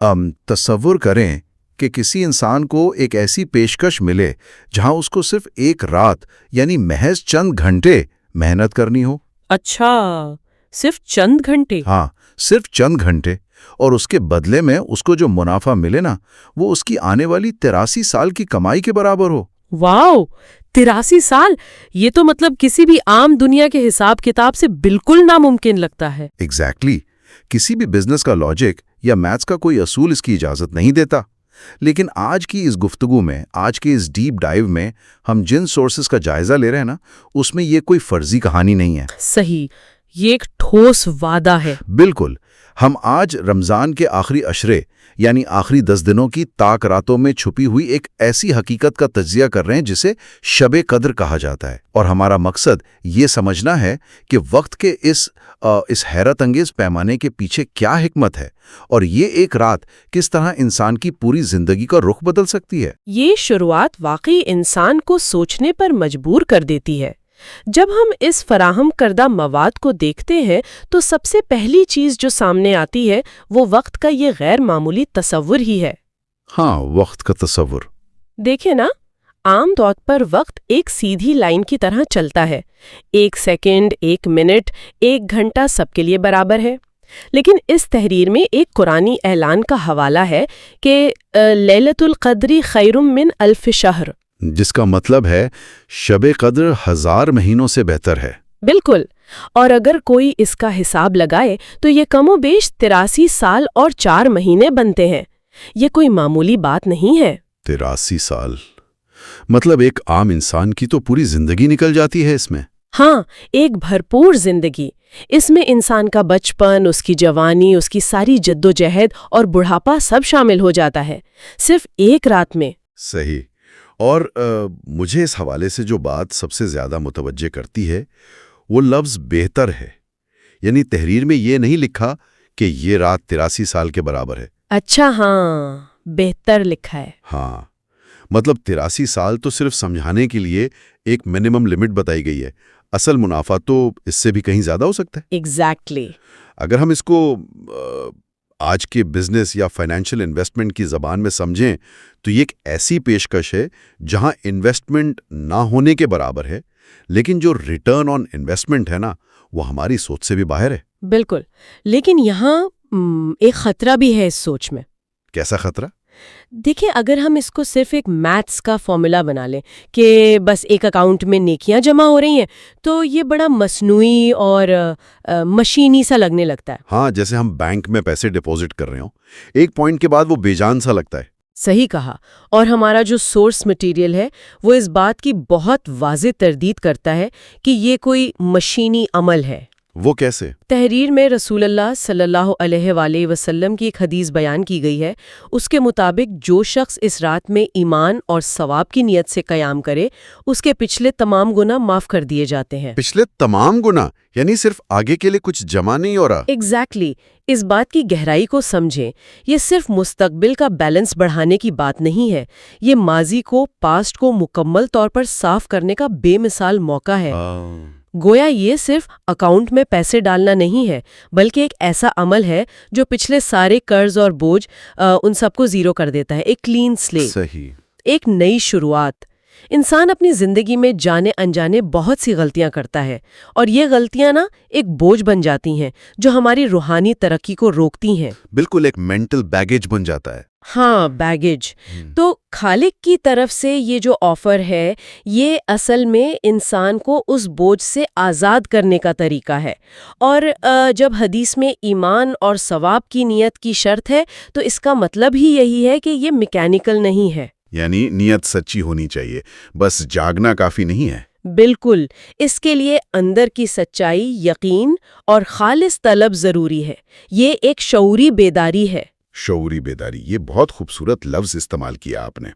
تصور کریں کہ کسی انسان کو ایک ایسی پیشکش ملے جہاں اس کو صرف ایک رات یعنی محض چند گھنٹے محنت کرنی ہو۔ اچھا، صرف چند گھنٹے؟ ہاں، صرف چند گھنٹے، اور اس کے بدلے میں اس کو جو منافع ملے نا وہ اس کی آنے والی 83 سال کی کمائی کے برابر ہو۔ واو، 83 سال! یہ تو مطلب کسی بھی عام دنیا کے حساب کتاب سے بالکل ناممکن لگتا ہے۔ ایگزیکٹلی، کسی بھی بزنس کا لاجک یا میتھس کا کوئی اصول اس کی اجازت نہیں دیتا۔ لیکن آج کی اس گفتگو میں، آج کے اس ڈیپ ڈائیو میں ہم جن سورسز کا جائزہ لے رہے ہیں نا، اس میں یہ کوئی فرضی کہانی نہیں ہے۔ صحیح، یہ ایک ٹھوس وعدہ ہے۔ بالکل۔ ہم آج رمضان کے آخری عشرے یعنی آخری 10 دنوں کی تاک راتوں میں چھپی ہوئی ایک ایسی حقیقت کا تجزیہ کر رہے ہیں جسے شب قدر کہا جاتا ہے، اور ہمارا مقصد یہ سمجھنا ہے کہ وقت کے اس حیرت انگیز پیمانے کے پیچھے کیا حکمت ہے، اور یہ ایک رات کس طرح انسان کی پوری زندگی کا رخ بدل سکتی ہے۔ یہ شروعات واقعی انسان کو سوچنے پر مجبور کر دیتی ہے۔ جب ہم اس فراہم کردہ مواد کو دیکھتے ہیں تو سب سے پہلی چیز جو سامنے آتی ہے وہ وقت کا یہ غیر معمولی تصور ہی ہے۔ ہاں، وقت کا تصور۔ دیکھیں نا، عام طور پر وقت ایک سیدھی لائن کی طرح چلتا ہے۔ 1 سیکنڈ، 1 منٹ، 1 گھنٹہ سب کے لیے برابر ہے۔ لیکن اس تحریر میں ایک قرآنی اعلان کا حوالہ ہے کہ لیلۃ القدر خیر من الف شہر، جس کا مطلب ہے شب قدر 1000 مہینوں سے بہتر ہے۔ بالکل، اور اگر کوئی اس کا حساب لگائے تو یہ کم و بیش 83 سال اور 4 مہینے بنتے ہیں۔ یہ کوئی معمولی بات نہیں ہے۔ 83 سال مطلب ایک عام انسان کی تو پوری زندگی نکل جاتی ہے اس میں۔ ہاں، ایک بھرپور زندگی۔ اس میں انسان کا بچپن، اس کی جوانی، اس کی ساری جدوجہد اور بڑھاپا سب شامل ہو جاتا ہے، صرف ایک رات میں۔ صحیح۔ اور مجھے اس حوالے سے جو بات سب سے زیادہ متوجہ کرتی ہے وہ لفظ بہتر ہے۔ یعنی تحریر میں یہ نہیں لکھا کہ یہ رات 83 سال کے برابر ہے۔ اچھا، ہاں، بہتر لکھا ہے۔ ہاں، مطلب 83 سال تو صرف سمجھانے کے لیے ایک منیمم لمٹ بتائی گئی ہے، اصل منافع تو اس سے بھی کہیں زیادہ ہو سکتا ہے۔ ایگزیکٹلی۔ اگر ہم اس کو آج کے بزنس یا فائنینشیل انویسٹمنٹ کی زبان میں سمجھیں تو یہ ایک ایسی پیشکش ہے جہاں انویسٹمنٹ نہ ہونے کے برابر ہے، لیکن جو ریٹرن آن انویسٹمنٹ ہے نا وہ ہماری سوچ سے بھی باہر ہے۔ بالکل، لیکن یہاں ایک خطرہ بھی ہے اس سوچ میں۔ کیسا خطرہ؟ دیکھیں، اگر ہم اس کو صرف ایک میتھس کا فارمولا بنا لیں کہ بس ایک اکاؤنٹ میں نیکیاں جمع ہو رہی ہیں تو یہ بڑا مصنوعی اور مشینی سا لگنے لگتا ہے۔ ہاں، جیسے ہم بینک میں پیسے ڈپوزٹ کر رہے ہوں، ایک پوائنٹ کے بعد وہ بے جان سا لگتا ہے۔ صحیح کہا، اور ہمارا جو سورس مٹیریل ہے وہ اس بات کی بہت واضح تردید کرتا ہے کہ یہ کوئی مشینی عمل ہے۔ وہ کیسے؟ تحریر میں رسول اللہ صلی اللہ علیہ وآلہ وسلم کی ایک حدیث بیان کی گئی ہے۔ اس کے مطابق جو شخص اس رات میں ایمان اور ثواب کی نیت سے قیام کرے اس کے پچھلے تمام گناہ معاف کر دیے جاتے ہیں۔ پچھلے تمام گناہ؟ یعنی صرف آگے کے لیے کچھ جمع نہیں ہو رہا؟ ایگزیکٹلی۔ اس بات کی گہرائی کو سمجھیں، یہ صرف مستقبل کا بیلنس بڑھانے کی بات نہیں ہے، یہ ماضی کو، پاسٹ کو مکمل طور پر صاف کرنے کا بے مثال موقع ہے۔ گویا یہ صرف اکاؤنٹ میں پیسے ڈالنا نہیں ہے، بلکہ ایک ایسا عمل ہے جو پچھلے سارے قرض اور بوجھ ان سب کو زیرو کر دیتا ہے۔ ایک کلین سلیٹ، صحیح، ایک نئی شروعات۔ انسان اپنی زندگی میں جانے انجانے بہت سی غلطیاں کرتا ہے، اور یہ غلطیاں نا ایک بوجھ بن جاتی ہیں جو ہماری روحانی ترقی کو روکتی ہیں۔ بالکل، ایک مینٹل بیگیج بن جاتا ہے۔ ہاں، بیگیج۔ تو خالق کی طرف سے یہ جو آفر ہے یہ اصل میں انسان کو اس بوجھ سے آزاد کرنے کا طریقہ ہے، اور جب حدیث میں ایمان اور ثواب کی نیت کی شرط ہے تو اس کا مطلب ہی یہی ہے کہ یہ میکینیکل نہیں ہے۔ یعنی نیت سچی ہونی چاہیے، بس جاگنا کافی نہیں ہے۔ بالکل، اس کے لیے اندر کی سچائی، یقین اور خالص طلب ضروری ہے۔ یہ ایک شعوری بیداری ہے۔ شعوری بیداری، یہ بہت خوبصورت لفظ استعمال کیا آپ نے۔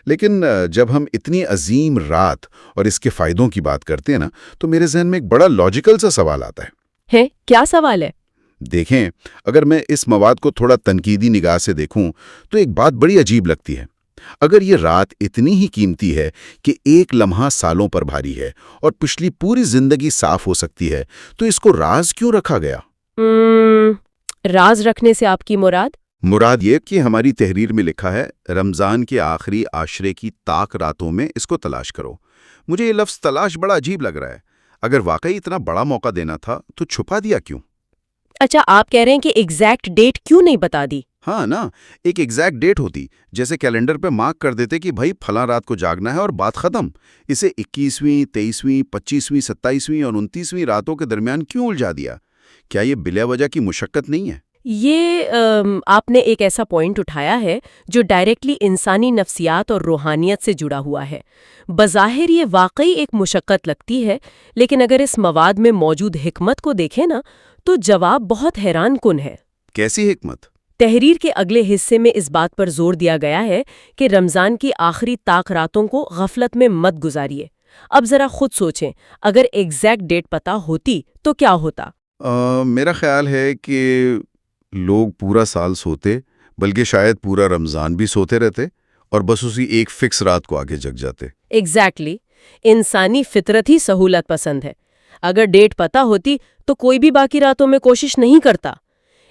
لیکن جب ہم اتنی عظیم رات اور اس کے فائدوں کی بات کرتے ہیں نا تو میرے ذہن میں ایک بڑا لاجیکل سا سوال آتا ہے۔ کیا سوال ہے؟ دیکھیں، اگر میں اس مواد کو تھوڑا تنقیدی نگاہ سے دیکھوں تو ایک بات بڑی عجیب لگتی ہے۔ اگر یہ رات اتنی ہی قیمتی ہے کہ ایک لمحہ سالوں پر بھاری ہے اور پچھلی پوری زندگی صاف ہو سکتی ہے تو اس کو راز کیوں رکھا گیا؟ راز رکھنے سے آپ کی مراد؟ مراد یہ کہ ہماری تحریر میں لکھا ہے رمضان کے آخری عشرے کی طاق راتوں میں اس کو تلاش کرو۔ مجھے یہ لفظ تلاش بڑا عجیب لگ رہا ہے۔ اگر واقعی اتنا بڑا موقع دینا تھا تو چھپا دیا کیوں؟ اچھا، آپ کہہ رہے ہیں کہ ایگزیکٹ ڈیٹ کیوں نہیں بتا دی؟ ہاں نا، ایک ایگزیکٹ ڈیٹ ہوتی، جیسے کیلنڈر پہ مارک کر دیتے کہ بھائی پھلاں رات کو جاگنا ہے اور بات ختم۔ اسے 21ویں، 23ویں، 25ویں، 27ویں اور 29ویں راتوں کے درمیان کیوں الجھا دیا؟ کیا یہ بلا وجہ کی مشقت نہیں ہے؟ یہ آپ نے ایک ایسا پوائنٹ اٹھایا ہے جو ڈائریکٹلی انسانی نفسیات اور روحانیت سے جڑا ہوا ہے۔ بظاہر یہ واقعی ایک مشقت لگتی ہے، لیکن اگر اس مواد میں موجود حکمت کو دیکھیں نا تو جواب بہت حیران کن ہے۔ کیسی حکمت؟ تحریر کے اگلے حصے میں اس بات پر زور دیا گیا ہے کہ رمضان کی آخری طاق راتوں کو غفلت میں مت گزاریے۔ اب ذرا خود سوچیں، اگر ایگزیکٹ ڈیٹ پتہ ہوتی تو کیا ہوتا؟ میرا خیال ہے کہ لوگ پورا سال سوتے، بلکہ شاید پورا رمضان بھی سوتے رہتے اور بس اسی ایک فکس رات کو آگے جگ جاتے۔ ایگزیکٹلی، انسانی فطرت ہی سہولت پسند ہے۔ اگر ڈیٹ پتہ ہوتی تو کوئی بھی باقی راتوں میں کوشش نہیں کرتا،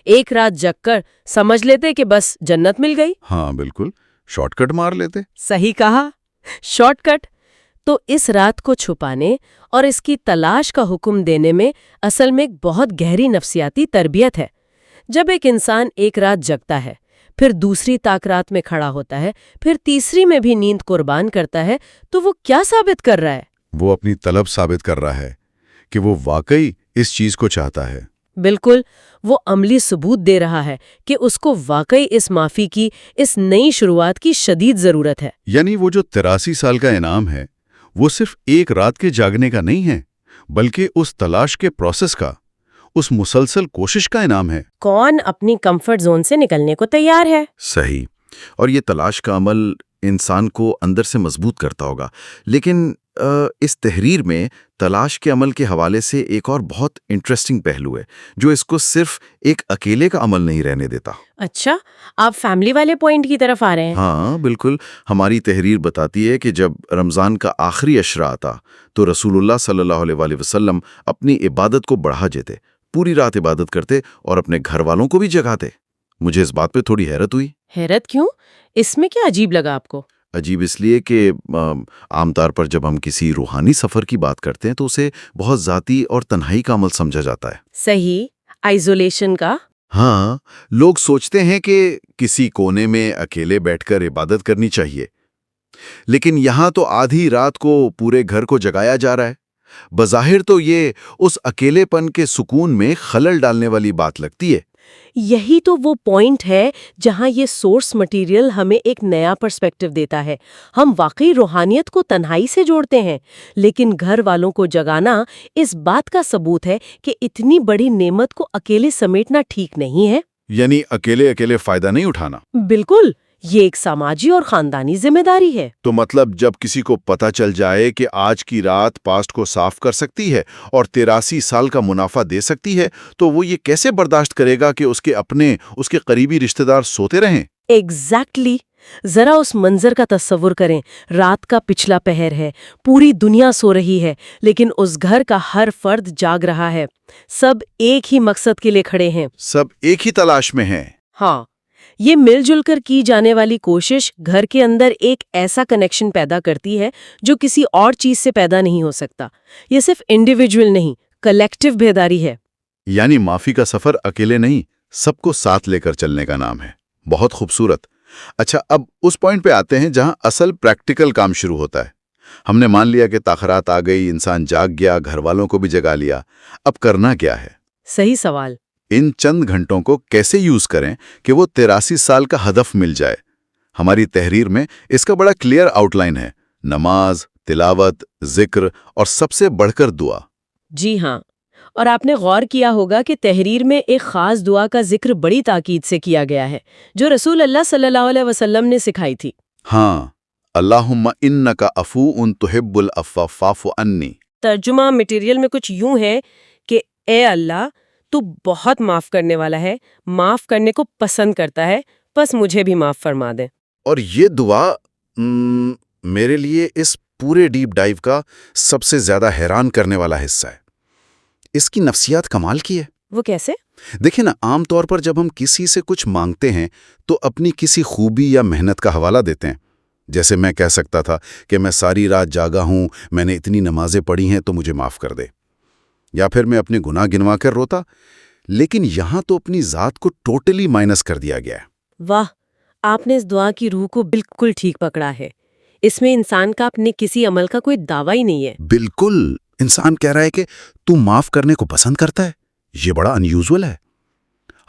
ایک رات جگ کر سمجھ لیتے کہ بس جنت مل گئی۔ ہاں بالکل، شارٹ کٹ مار لیتے۔ صحیح کہا، شارٹ کٹ۔ تو اس رات کو چھپانے اور اس کی تلاش کا حکم دینے میں اصل میں ایک بہت گہری نفسیاتی تربیت ہے۔ جب ایک انسان ایک رات جگتا ہے، پھر دوسری طاق رات میں کھڑا ہوتا ہے، پھر تیسری میں بھی نیند قربان کرتا ہے، تو وہ کیا ثابت کر رہا ہے؟ وہ اپنی طلب ثابت کر رہا ہے کہ وہ واقعی اس چیز کو چاہتا ہے۔ بالکل، وہ عملی ثبوت دے رہا ہے کہ اس کو واقعی اس معافی کی، اس نئی شروعات کی شدید ضرورت ہے۔ یعنی وہ جو 83 سال کا انعام ہے، وہ صرف ایک رات کے جاگنے کا نہیں ہے، بلکہ اس تلاش کے پروسیس کا، اس مسلسل کوشش کا انعام ہے۔ کون اپنی کمفرٹ زون سے نکلنے کو تیار ہے؟ صحیح، اور یہ تلاش کا عمل انسان کو اندر سے مضبوط کرتا ہوگا۔ لیکن اس تحریر میں تلاش کے عمل کے حوالے سے ایک اور بہت انٹرسٹنگ پہلو ہے جو اس کو صرف ایک اکیلے کا عمل نہیں رہنے دیتا۔ اچھا، آپ فیملی والے پوائنٹ کی طرف آ رہے ہیں؟ ہاں بالکل، ہماری تحریر بتاتی ہے کہ جب رمضان کا آخری عشرہ آتا تو رسول اللہ صلی اللہ علیہ وسلم اپنی عبادت کو بڑھا دیتے، پوری رات عبادت کرتے اور اپنے گھر والوں کو بھی جگاتے۔ مجھے اس بات پہ تھوڑی حیرت ہوئی۔ حیرت کیوں؟ اس میں کیا عجیب لگا آپ کو؟ عجیب اس لیے کہ عام طور پر جب ہم کسی روحانی سفر کی بات کرتے ہیں تو اسے بہت ذاتی اور تنہائی کا عمل سمجھا جاتا ہے۔ صحیح، آئزولیشن کا۔ ہاں، لوگ سوچتے ہیں کہ کسی کونے میں اکیلے بیٹھ کر عبادت کرنی چاہیے، لیکن یہاں تو آدھی رات کو پورے گھر کو جگایا جا رہا ہے۔ بظاہر تو یہ اس اکیلے پن کے سکون میں خلل ڈالنے والی بات لگتی ہے۔ یہی تو وہ پوائنٹ ہے جہاں یہ سورس مٹیریل ہمیں ایک نیا پرسپیکٹو دیتا ہے۔ ہم واقعی روحانیت کو تنہائی سے جوڑتے ہیں، لیکن گھر والوں کو جگانا اس بات کا ثبوت ہے کہ اتنی بڑی نعمت کو اکیلے سمیٹنا ٹھیک نہیں ہے۔ یعنی اکیلے فائدہ نہیں اٹھانا۔ بالکل، یہ ایک سماجی اور خاندانی ذمہ داری ہے۔ تو مطلب جب کسی کو پتہ چل جائے کہ آج کی رات پاسٹ کو صاف کر سکتی ہے اور 83 سال کا منافع دے سکتی ہے، تو وہ یہ کیسے برداشت کرے گا کہ اس کے قریبی رشتہ دار سوتے رہیں؟ ایگزیکٹلی، ذرا اس منظر کا تصور کریں۔ رات کا پچھلا پہر ہے، پوری دنیا سو رہی ہے، لیکن اس گھر کا ہر فرد جاگ رہا ہے۔ سب ایک ہی مقصد کے لیے کھڑے ہیں، سب ایک ہی تلاش میں ہیں۔ ہاں، یہ مل جل کر کی جانے والی کوشش گھر کے اندر ایک ایسا کنیکشن پیدا کرتی ہے جو کسی اور چیز سے پیدا نہیں ہو سکتا۔ یہ صرف انڈیویجول نہیں، کلیکٹیو بیداری ہے۔ یعنی معافی کا سفر اکیلے نہیں، سب کو ساتھ لے کر چلنے کا نام ہے۔ بہت خوبصورت۔ اچھا، اب اس پوائنٹ پہ آتے ہیں جہاں اصل پریکٹیکل کام شروع ہوتا ہے۔ ہم نے مان لیا کہ تاخرات آ گئی، انسان جاگ گیا، گھر والوں کو بھی جگا لیا۔ اب کرنا کیا ہے؟ صحیح سوال۔ ان چند گھنٹوں کو کیسے یوز کریں کہ وہ 83 سال کا ہدف مل جائے؟ ہماری تحریر میں اس کا بڑا کلیئر آؤٹ لائن ہے: نماز، تلاوت، ذکر اور سب سے بڑھ کر دعا۔ جی ہاں، اور آپ نے غور کیا ہوگا کہ تحریر میں ایک خاص دعا کا ذکر بڑی تاکید سے کیا گیا ہے جو رسول اللہ صلی اللہ علیہ وسلم نے سکھائی تھی۔ ہاں، اللہم انکا عفو تحب العفو فاعف عنی۔ ترجمہ مٹیریل میں کچھ یوں ہے کہ اے اللہ، تو بہت معاف کرنے والا ہے، معاف کرنے کو پسند کرتا ہے، بس مجھے بھی معاف فرما دیں۔ اور یہ دعا میرے لیے اس پورے ڈیپ ڈائیو کا سب سے زیادہ حیران کرنے والا حصہ ہے۔ اس کی نفسیات کمال کی ہے۔ وہ کیسے؟ دیکھیں نا، عام طور پر جب ہم کسی سے کچھ مانگتے ہیں تو اپنی کسی خوبی یا محنت کا حوالہ دیتے ہیں. جیسے میں کہہ سکتا تھا کہ میں ساری رات جاگا ہوں، میں نے اتنی نمازیں پڑھی ہیں تو مجھے معاف کر دے. یا پھر میں اپنے گناہ گنوا کر روتا. لیکن یہاں تو اپنی ذات کو ٹوٹلی مائنس کر دیا گیا ہے. واہ، آپ نے اس دعا کی روح کو بالکل ٹھیک پکڑا ہے. اس میں انسان کا اپنے کسی عمل کا کوئی دعویٰ ہی نہیں ہے. بالکل. انسان کہہ رہا ہے کہ تو معاف کرنے کو پسند کرتا ہے. یہ بڑا انیوزول ہے.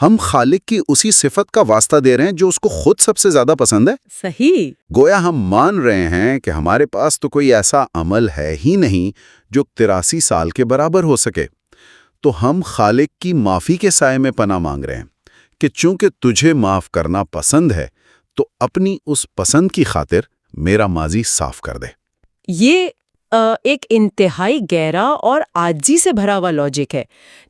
ہم خالق کی اسی صفت کا واسطہ دے رہے ہیں جو اس کو خود سب سے زیادہ پسند ہے. صحیح. گویا ہم مان رہے ہیں کہ ہمارے پاس تو کوئی ایسا عمل ہے ہی نہیں جو 83 سال کے برابر ہو سکے. تو ہم خالق کی معافی کے سائے میں پناہ مانگ رہے ہیں کہ چونکہ تجھے معاف کرنا پسند ہے تو اپنی اس پسند کی خاطر میرا ماضی صاف کر دے. یہ ایک انتہائی گہرا اور عاجزی سے بھرا ہوا لاجک ہے.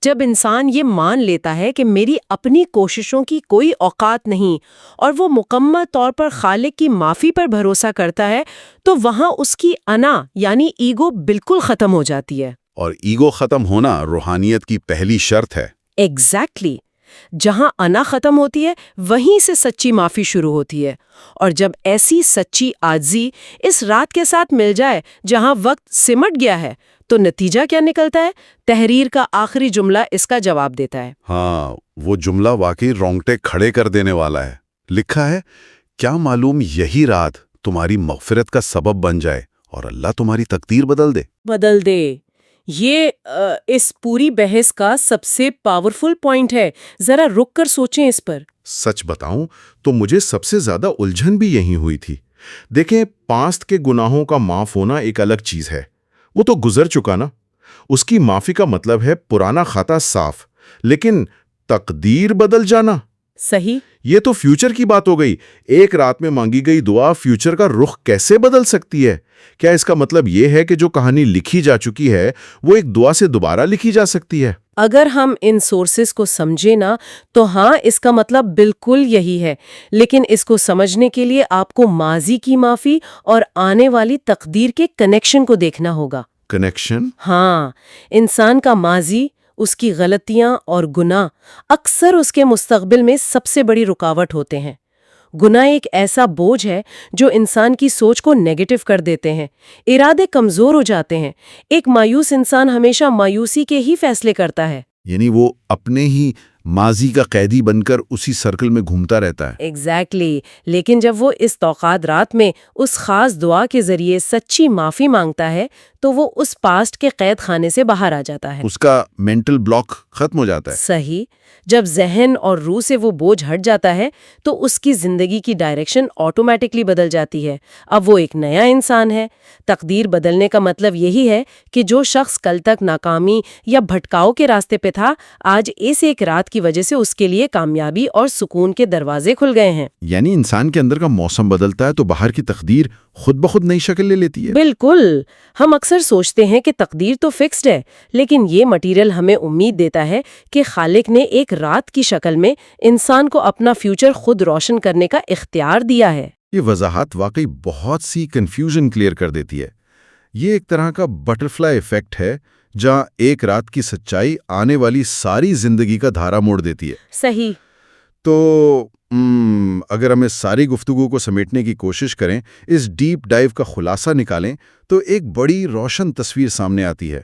جب انسان یہ مان لیتا ہے کہ میری اپنی کوششوں کی کوئی اوقات نہیں اور وہ مکمل طور پر خالق کی معافی پر بھروسہ کرتا ہے تو وہاں اس کی انا یعنی ایگو بالکل ختم ہو جاتی ہے. اور ایگو ختم ہونا روحانیت کی پہلی شرط ہے. ایگزیکٹلی. جہاں انا ختم ہوتی ہے وہیں سے سچی معافی شروع ہوتی ہے. اور جب ایسی سچی عاجزی اس رات کے ساتھ مل جائے جہاں وقت سمٹ گیا ہے تو نتیجہ کیا نکلتا ہے؟ تحریر کا آخری جملہ اس کا جواب دیتا ہے. ہاں، وہ جملہ واقعی رونگٹے کھڑے کر دینے والا ہے. لکھا ہے، کیا معلوم یہی رات تمہاری مغفرت کا سبب بن جائے اور اللہ تمہاری تقدیر بدل دے. یہ اس پوری بحث کا سب سے پاورفل پوائنٹ ہے. ذرا رک کر سوچیں اس پر. سچ بتاؤں تو مجھے سب سے زیادہ الجھن بھی یہی ہوئی تھی. دیکھیں، پاسٹ کے گناہوں کا معاف ہونا ایک الگ چیز ہے. وہ تو گزر چکا نا. اس کی معافی کا مطلب ہے پرانا کھاتا صاف. لیکن تقدیر بدل جانا، صحیح، یہ تو فیوچر کی بات ہو گئی. ایک رات میں مانگی گئی دعا فیوچر کا رخ کیسے بدل سکتی ہے؟ کیا اس کا مطلب یہ ہے کہ جو کہانی لکھی جا چکی ہے وہ ایک دعا سے دوبارہ لکھی جا سکتی ہے؟ اگر ہم ان سورسز کو سمجھیں نا تو ہاں، اس کا مطلب بالکل یہی ہے. لیکن اس کو سمجھنے کے لیے آپ کو ماضی کی معافی اور آنے والی تقدیر کے کنیکشن کو دیکھنا ہوگا. کنیکشن؟ ہاں، انسان کا ماضی، اس کی غلطیاں اور گناہ اکثر اس کے مستقبل میں سب سے بڑی رکاوٹ ہوتے ہیں. گناہ ایک ایسا بوجھ ہے جو انسان کی سوچ کو نیگیٹو کر دیتے ہیں، ارادے کمزور ہو جاتے ہیں. ایک مایوس انسان ہمیشہ مایوسی کے ہی فیصلے کرتا ہے. یعنی وہ اپنے ہی ماضی کا قیدی بن کر اسی سرکل میں گھومتا رہتا ہے. ایگزیکٹلی. لیکن جب وہ اس توقعات رات میں اس خاص دعا کے ذریعے سچی معافی مانگتا ہے تو وہ اس پاسٹ کے قید خانے سے باہر آ جاتا ہے. اس کا مینٹل بلاک ختم ہو جاتا ہے. صحیح. جب ذہن اور روح سے وہ بوجھ ہٹ جاتا ہے تو اس کی زندگی کی ڈائریکشن آٹومیٹکلی بدل جاتی ہے. اب وہ ایک نیا انسان ہے. تقدیر بدلنے کا مطلب یہی ہے کہ جو شخص کل تک ناکامی یا بھٹکاؤ کے راستے پہ تھا، آج اس ایک رات کی وجہ سے اس کے لیے کامیابی اور سکون کے دروازے کھل گئے ہیں. یعنی انسان کے اندر کا موسم بدلتا ہے تو باہر کی تقدیر خود بخود نئی شکل لے لیتی ہے. بالکل. ہم اکثر سوچتے ہیں کہ تقدیر تو فکسڈ ہے، لیکن یہ مٹیریل ہمیں امید دیتا ہے کہ خالق نے ایک رات کی شکل میں انسان کو اپنا فیوچر خود روشن کرنے کا اختیار دیا ہے. یہ وضاحت واقعی بہت سی کنفیوژن کلیئر کر دیتی ہے. یہ ایک طرح کا بٹرفلائی ایفیکٹ ہے جہاں ایک رات کی سچائی آنے والی ساری زندگی کا دھارا موڑ دیتی ہے. صحیح. تو اگر ہم اس ساری گفتگو کو سمیٹنے کی کوشش کریں، اس ڈیپ ڈائیو کا خلاصہ نکالیں تو ایک بڑی روشن تصویر سامنے آتی ہے.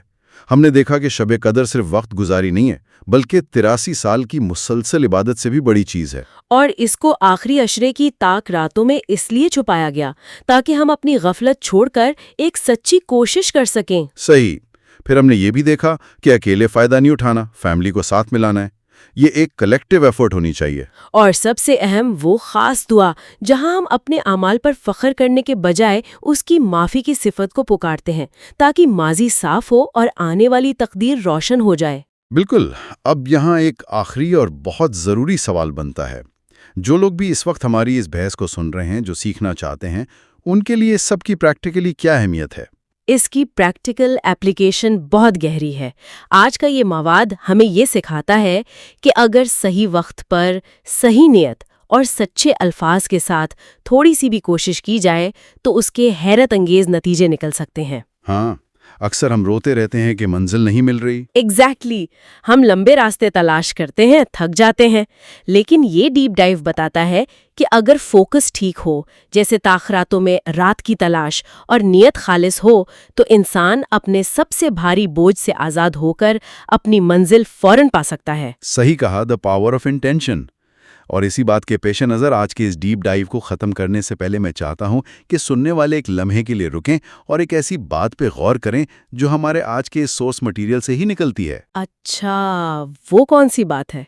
ہم نے دیکھا کہ شب قدر صرف وقت گزاری نہیں ہے، بلکہ 83 سال کی مسلسل عبادت سے بھی بڑی چیز ہے. اور اس کو آخری عشرے کی تاک راتوں میں اس لیے چھپایا گیا تاکہ ہم اپنی غفلت چھوڑ کر ایک سچی کوشش کر سکیں. صحیح. پھر ہم نے یہ بھی دیکھا کہ اکیلے فائدہ نہیں اٹھانا، فیملی کو ساتھ ملانا ہے. یہ ایک کلیکٹیو ایفرٹ ہونی چاہیے. اور سب سے اہم وہ خاص دعا جہاں ہم اپنے اعمال پر فخر کرنے کے بجائے اس کی معافی کی صفت کو پکارتے ہیں تاکہ ماضی صاف ہو اور آنے والی تقدیر روشن ہو جائے. بالکل. اب یہاں ایک آخری اور بہت ضروری سوال بنتا ہے. جو لوگ بھی اس وقت ہماری اس بحث کو سن رہے ہیں، جو سیکھنا چاہتے ہیں، ان کے لیے اس سب کی پریکٹیکلی کیا اہمیت ہے؟ اس کی پریکٹیکل ایپلیکیشن بہت گہری ہے. آج کا یہ مواد ہمیں یہ سکھاتا ہے کہ اگر صحیح وقت پر، صحیح نیت اور سچے الفاظ کے ساتھ تھوڑی سی بھی کوشش کی جائے تو اس کے حیرت انگیز نتیجے نکل سکتے ہیں. ہاں، اکثر ہم روتے رہتے ہیں کہ منزل نہیں مل رہی۔ ایگزیکٹلی ہم لمبے راستے تلاش کرتے ہیں، تھک جاتے ہیں، لیکن یہ ڈیپ ڈائیو بتاتا ہے کہ اگر فوکس ٹھیک ہو، جیسے تاخراتوں میں رات کی تلاش، اور نیت خالص ہو، تو انسان اپنے سب سے بھاری بوجھ سے آزاد ہو کر اپنی منزل فوراً پا سکتا ہے۔ صحیح کہا، دا پاور آف انٹینشن۔ اور اسی بات کے پیش نظر آج کے اس ڈیپ ڈائیو کو ختم کرنے سے پہلے میں چاہتا ہوں کہ سننے والے ایک لمحے کے لیے رکیں اور ایک ایسی بات پہ غور کریں جو ہمارے آج کے اس سورس مٹیریل سے ہی نکلتی ہے۔ اچھا، وہ کون سی بات ہے؟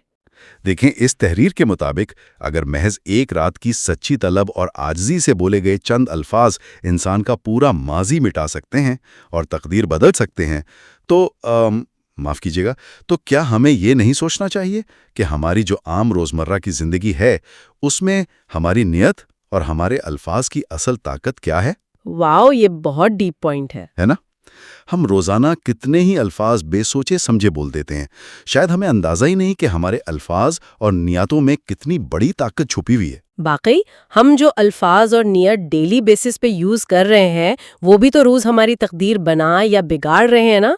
دیکھیں، اس تحریر کے مطابق اگر محض ایک رات کی سچی طلب اور عاجزی سے بولے گئے چند الفاظ انسان کا پورا ماضی مٹا سکتے ہیں اور تقدیر بدل سکتے ہیں، تو معاف کیجیے گا، تو کیا ہمیں یہ نہیں سوچنا چاہیے کہ ہماری جو عام روزمرہ کی زندگی ہے اس میں ہماری نیت اور ہمارے الفاظ کی اصل طاقت کیا ہے؟ واو، یہ بہت ڈیپ پوائنٹ ہے نا؟ ہم روزانہ کتنے ہی الفاظ بے سوچے سمجھے بول دیتے ہیں، شاید ہمیں اندازہ ہی نہیں کہ ہمارے الفاظ اور نیتوں میں کتنی بڑی طاقت چھپی ہوئی ہے۔ واقعی ہم جو الفاظ اور نیت ڈیلی بیسس پہ یوز کر رہے ہیں وہ بھی تو روز ہماری تقدیر بنا یا بگاڑ رہے ہیں نا۔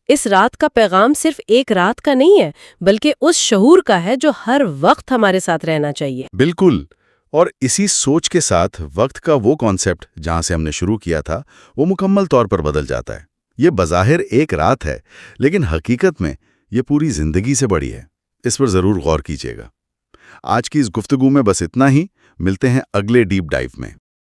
اس رات کا پیغام صرف ایک رات کا نہیں ہے، بلکہ اس شعور کا ہے جو ہر وقت ہمارے ساتھ رہنا چاہیے۔ بالکل، اور اسی سوچ کے ساتھ وقت کا وہ کانسیپٹ جہاں سے ہم نے شروع کیا تھا وہ مکمل طور پر بدل جاتا ہے۔ یہ بظاہر ایک رات ہے، لیکن حقیقت میں یہ پوری زندگی سے بڑی ہے۔ اس پر ضرور غور کیجیے گا۔ آج کی اس گفتگو میں بس اتنا ہی، ملتے ہیں اگلے ڈیپ ڈائیو میں۔